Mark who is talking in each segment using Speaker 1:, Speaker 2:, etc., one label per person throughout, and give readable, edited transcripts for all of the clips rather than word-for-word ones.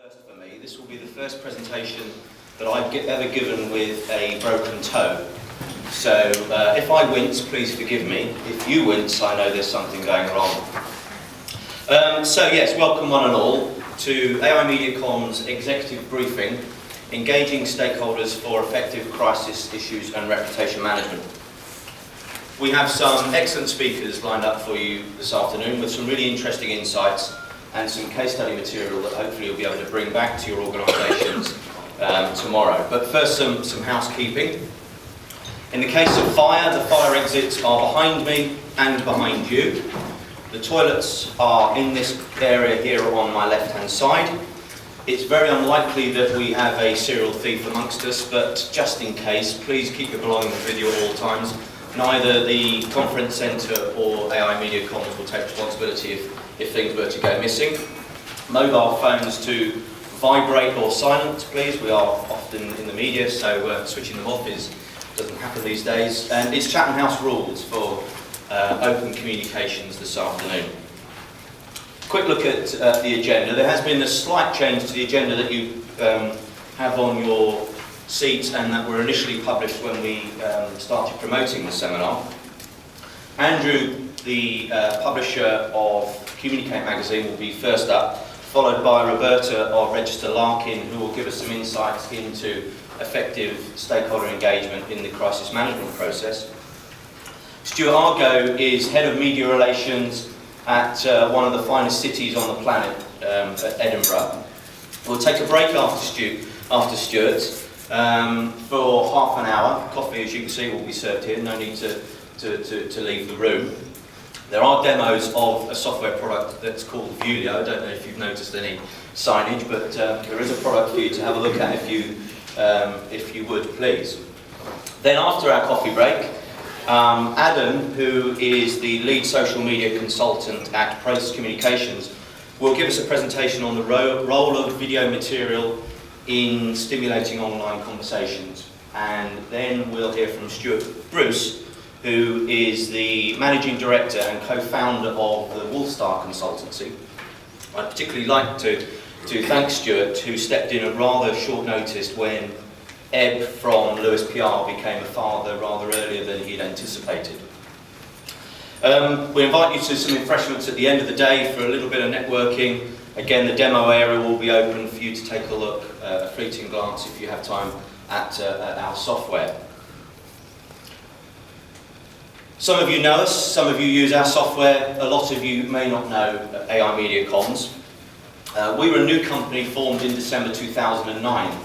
Speaker 1: first for me. This will be the first presentation that I've ever given with a broken toe. So if I wince, please forgive me. If you wince, I know there's something going wrong. So yes, welcome one and all to AIMediaComms executive briefing, engaging stakeholders for effective crisis issues and reputation management. We have some excellent speakers lined up for you this afternoon with some really interesting insights and some case study material that hopefully you'll be able to bring back to your organisations tomorrow. But first, some housekeeping. In the case of fire, the fire exits are behind me and behind you. The toilets are in this area here on my left-hand side. It's very unlikely that we have a serial thief amongst us, but just in case, please keep your belongings with you at all times. Neither the conference centre or AIMediaComms will take responsibility if things were to go missing. Mobile phones to vibrate or silent, please. We are often in the media, so switching them off doesn't happen these days. And it's Chatham House rules for open communications this afternoon. Quick look at the agenda. There has been a slight change to the agenda that you have on your seats and that were initially published when we started promoting the seminar. Andrew, the publisher of Communicate magazine, will be first up, followed by Roberta of Register Larkin, who will give us some insights into effective stakeholder engagement in the crisis management process. Stuart Argo is Head of Media Relations at one of the finest cities on the planet, at Edinburgh. We'll take a break after Stuart for half an hour. Coffee, as you can see, will be served here. No need to leave the room. There are demos of a software product that's called Vulia. I don't know if you've noticed any signage, but there is a product for you to have a look at if you would, please. Then after our coffee break, Adam, who is the lead social media consultant at Process Communications, will give us a presentation on the role of video material in stimulating online conversations. And then we'll hear from Stuart Bruce, who is the managing director and co-founder of the Wolfstar consultancy. I'd particularly like to thank Stuart, who stepped in at rather short notice when Eb from Lewis PR became a father rather earlier than he'd anticipated. We invite you to some refreshments at the end of the day for a little bit of networking. Again, the demo area will be open for you to take a look, a fleeting glance if you have time at our software. Some of you know us, some of you use our software, a lot of you may not know AIMediaComms. We were a new company formed in December 2009.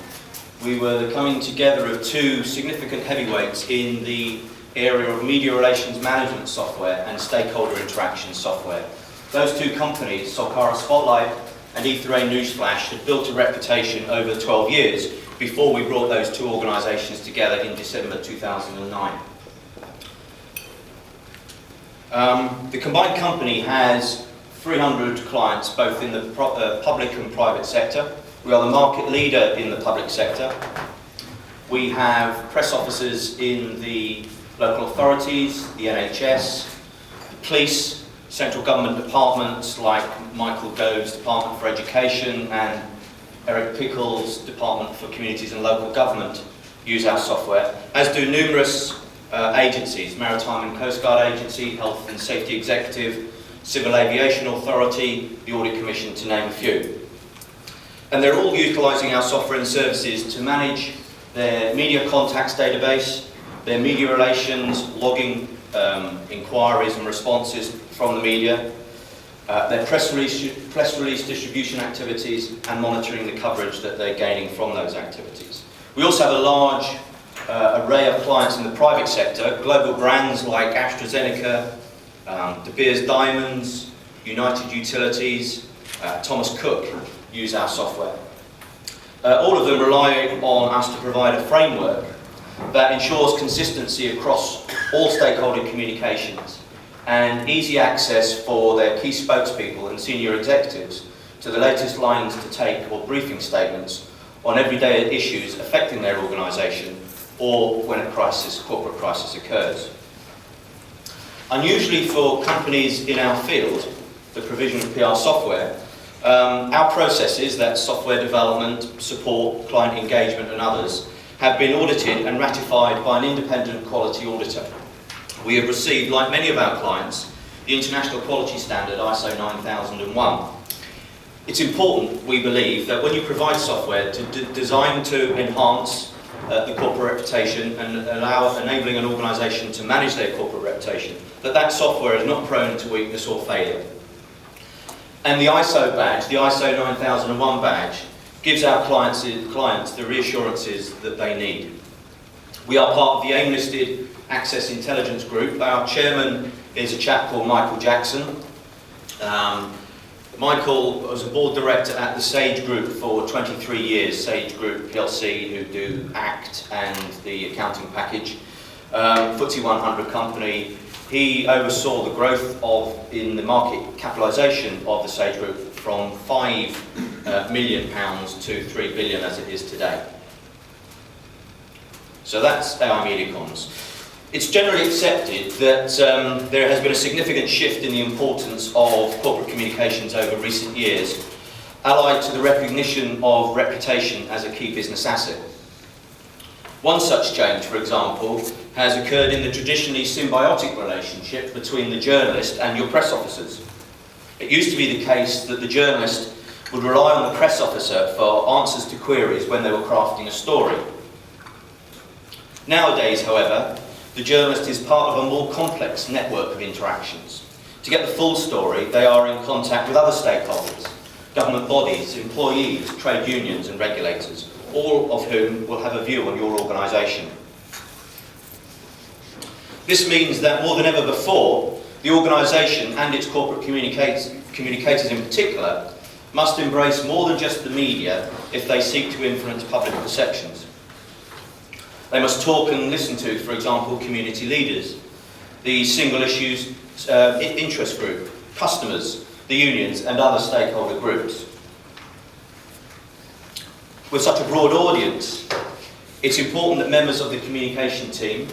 Speaker 1: We were the coming together of two significant heavyweights in the area of media relations management software and stakeholder interaction software. Those two companies, Solcara Spotlight and Ether A Newsflash, had built a reputation over 12 years before we brought those two organisations together in December 2009. The combined company has 300 clients, both in the public and private sector. We are the market leader in the public sector. We have press officers in the local authorities, the NHS, the police, central government departments like Michael Gove's Department for Education and Eric Pickle's Department for Communities and Local Government use our software, as do numerous agencies, Maritime and Coast Guard Agency, Health and Safety Executive, Civil Aviation Authority, the Audit Commission, to name a few. And they're all utilising our software and services to manage their media contacts database, their media relations, logging inquiries and responses from the media, their press release distribution activities, and monitoring the coverage that they're gaining from those activities. We also have a large array of clients in the private sector, global brands like AstraZeneca, De Beers Diamonds, United Utilities, Thomas Cook use our software. All of them rely on us to provide a framework that ensures consistency across all stakeholder communications and easy access for their key spokespeople and senior executives to the latest lines to take or briefing statements on everyday issues affecting their organisation or when a corporate crisis occurs. Unusually for companies in our field, the provision of PR software, Our processes, that's software development, support, client engagement and others, have been audited and ratified by an independent quality auditor. We have received, like many of our clients, the international quality standard ISO 9001. It's important, we believe, that when you provide software designed to enhance the corporate reputation and enabling an organisation to manage their corporate reputation, that software is not prone to weakness or failure. And the ISO badge, the ISO 9001 badge, gives our clients the reassurances that they need. We are part of the AIM-listed Access Intelligence Group. Our chairman is a chap called Michael Jackson. Michael was a board director at the Sage Group for 23 years, Sage Group PLC, who do ACT and the accounting package, FTSE 100 company. He oversaw the growth in the market capitalisation of the Sage Group from £5 million to £3 billion as it is today. So that's AIMediaComms. It's generally accepted that there has been a significant shift in the importance of corporate communications over recent years, allied to the recognition of reputation as a key business asset. One such change, for example, has occurred in the traditionally symbiotic relationship between the journalist and your press officers. It used to be the case that the journalist would rely on the press officer for answers to queries when they were crafting a story. Nowadays, however, the journalist is part of a more complex network of interactions. To get the full story, they are in contact with other stakeholders, government bodies, employees, trade unions and regulators, all of whom will have a view on your organisation. This means that more than ever before, the organisation and its corporate communicators in particular must embrace more than just the media if they seek to influence public perceptions. They must talk and listen to, for example, community leaders, the single issues interest group, customers, the unions and other stakeholder groups. With such a broad audience, it's important that members of the communication team,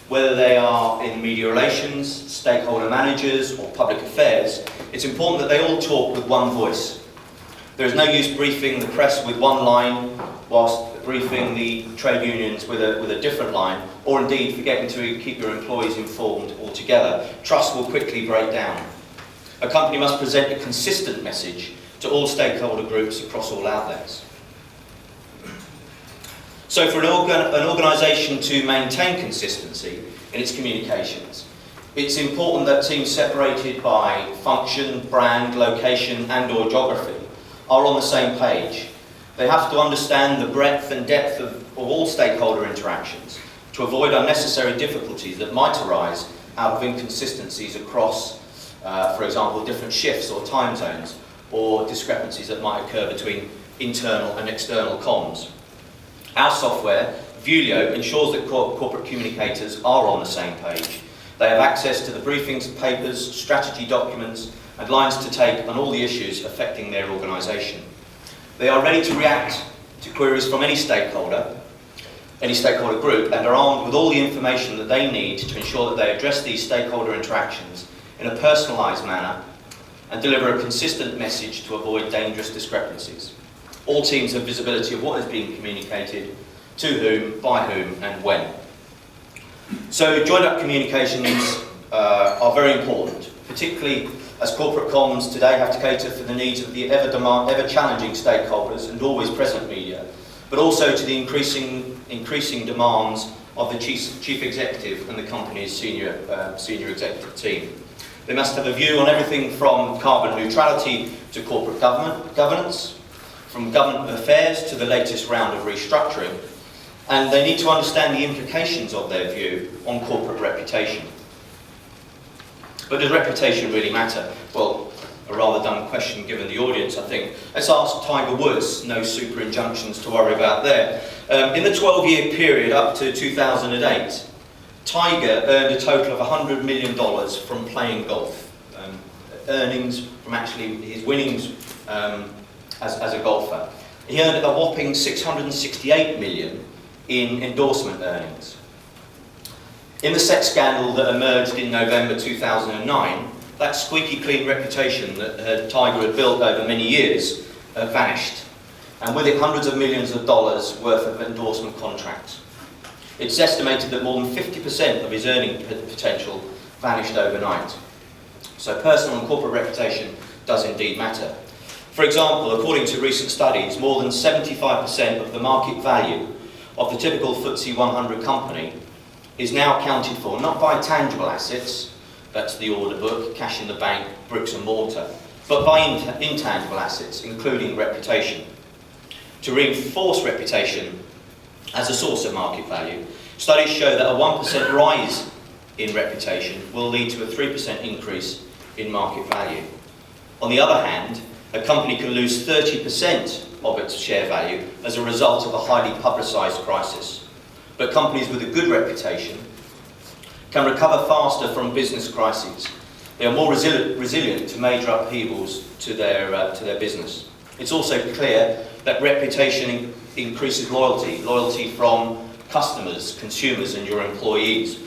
Speaker 1: whether they are in media relations, stakeholder managers or public affairs, it's important that they all talk with one voice. There is no use briefing the press with one line whilst briefing the trade unions with a different line, or indeed forgetting to keep your employees informed altogether. Trust will quickly break down. A company must present a consistent message to all stakeholder groups across all outlets. So for an organisation to maintain consistency in its communications, it's important that teams separated by function, brand, location and or geography are on the same page. They have to understand the breadth and depth of all stakeholder interactions to avoid unnecessary difficulties that might arise out of inconsistencies across, for example, different shifts or time zones, or discrepancies that might occur between internal and external comms. Our software, Vulio, ensures that corporate communicators are on the same page. They have access to the briefings, papers, strategy documents, and lines to take on all the issues affecting their organisation. They are ready to react to queries from any stakeholder group, and are armed with all the information that they need to ensure that they address these stakeholder interactions in a personalised manner and deliver a consistent message to avoid dangerous discrepancies. All teams have visibility of what is being communicated, to whom, by whom and when. So joined-up communications are very important, particularly as corporate comms today have to cater for the needs of the ever-challenging stakeholders and always present media, but also to the increasing demands of the chief executive and the company's senior executive team. They must have a view on everything from carbon neutrality to corporate governance, from government affairs to the latest round of restructuring, and they need to understand the implications of their view on corporate reputation. But does reputation really matter? Well, a rather dumb question given the audience, I think. Let's ask Tiger Woods, no super injunctions to worry about there. In the 12-year period up to 2008, Tiger earned a total of $100 million from playing golf. Earnings from actually his winnings as a golfer. He earned a whopping $668 million in endorsement earnings. In the sex scandal that emerged in November 2009, that squeaky clean reputation that Tiger had built over many years vanished, and with it hundreds of millions of dollars worth of endorsement contracts. It's estimated that more than 50% of his earning potential vanished overnight. So personal and corporate reputation does indeed matter. For example, according to recent studies, more than 75% of the market value of the typical FTSE 100 company is now accounted for not by tangible assets, that's the order book, cash in the bank, bricks and mortar, but by intangible assets, including reputation. To reinforce reputation as a source of market value, studies show that a 1% rise in reputation will lead to a 3% increase in market value. On the other hand, a company can lose 30% of its share value as a result of a highly publicised crisis. But companies with a good reputation can recover faster from business crises. They are more resilient to major upheavals to their business. It's also clear that reputation increases loyalty from customers, consumers and your employees.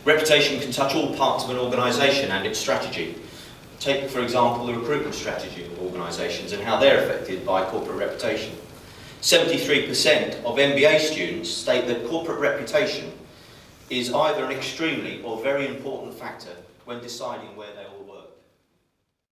Speaker 1: Reputation can touch all parts of an organisation and its strategy. Take, for example, the recruitment strategy of organisations and how they're affected by corporate reputation. 73% of MBA students state that corporate reputation is either an extremely or very important factor when deciding where they will